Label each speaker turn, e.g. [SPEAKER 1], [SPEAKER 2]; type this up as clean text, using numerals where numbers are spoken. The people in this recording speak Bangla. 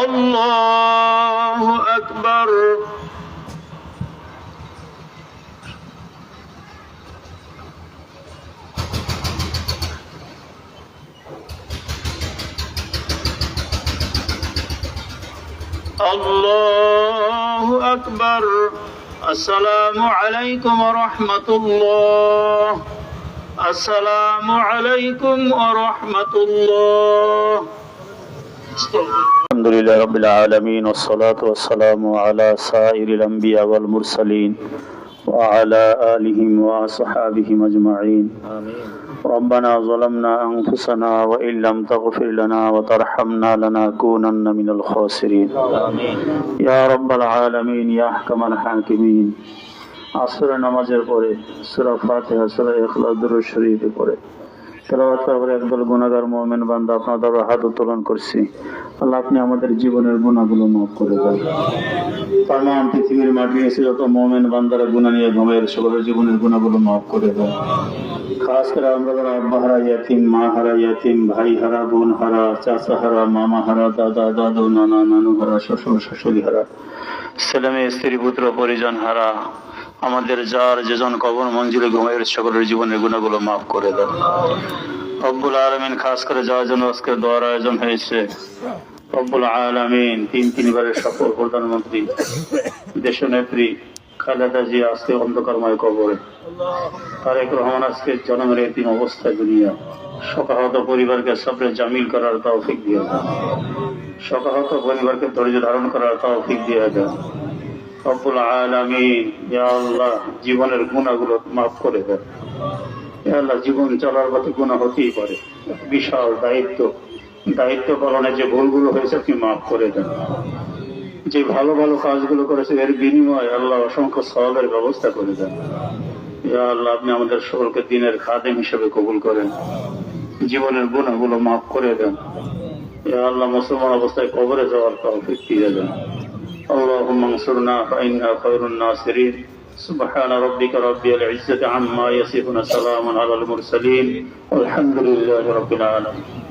[SPEAKER 1] الله أكبر الله أكبر السلام عليكم ورحمة الله السلام عليكم ورحمة الله الحمد لله رب العالمين والصلاة والسلام على سائر الأنبياء والمرسلين وعلى آلهم وصحابهم أجمعين آمين ربنا ظلمنا أنفسنا وإن لم تغفر لنا وترحمنا لنكونن من الخاسرين آمين يا رب العالمين يا أحكم الحاكمين আসর নামাজের পরে সূরা ফাতিহা সূরা ইখলাস দুরূদ শরীফ পড়ে তেলাওয়াত করার একদল গুনাহগার মুমিন বান্দা আপনার দরবারে হাত উত্তোলন করছি। আল্লাহ আপনি আমাদের জীবনের গুনাহগুলো মাফ করে দেন। তামাম পৃথিবীর মাটিতে এসে যত মুমিন বান্দারা গুনাহ নিয়ে ঘুমের সকলের জীবনের গুনাহগুলো মাফ করে দেন। খাস করে আমরা যারা আব্বা হারা ইয়াতিম, মা হারা ইয়াতিম, ভাই হারা, বোন হারা, চাচা হারা, মামা হারা, দাদা দাদু, নানা নানু হারা, শ্বশুর শাশুড়ি হারা, ছেলে মেয়ে স্ত্রী পুত্র পরিজন হারা, আমাদের যার যেজন কবর মঞ্জিলে ঘুমাইয়ের সকলের জীবনের গুনাহগুলো মাফ করে দেন। রব্বুল আলামিন খাস করে যাওয়ার জন্য আজকে দোয়ার আয়োজন হয়েছে। রব্বুল আলামিন তিনবারের সফল প্রধানমন্ত্রী দেশনেত্রী খালেদা জিয়া আজকে অন্ধকারময় কবরে, তারেক রহমান আজকে জন্মের এতিম অবস্থায় দুনিয়া, শোকাহত পরিবারকে সবরে জামিল করার তৌফিক দিয়ে দেন, শোকাহত পরিবারকে ধৈর্য ধারণ করার তৌফিক দিয়ে দেন। রব্বুল আলামিন ইয়া আল্লাহ জীবনের গুনাহগুলো মাফ করে দেন। ইয়া আল্লাহ জীবন চলার পথে গুনাহ হতেই পারে, বিশাল দায়িত্ব পালনে যে ভুলগুলো হয়েছে আপনি মাফ করে দেন। যে ভালো ভালো কাজগুলো করেছে এর বিনিময়ে আল্লাহ অসংখ্য সওয়াবের ব্যবস্থা করে দেন। ইয়া আল্লাহ আপনি আমাদের সকলকে দ্বীনের খাদেম হিসেবে কবুল করেন, জীবনের গুনাহগুলো মাফ করে দেন। ইয়া আল্লাহ মুসলমান অবস্থায় কবরে যাওয়ার তৌফিক দিয়ে দেন। اللهم انصرنا فإنا خير الناصرين سبحان ربك رب العزة عما يصفون سلام على المرسلين والحمد لله رب العالمين.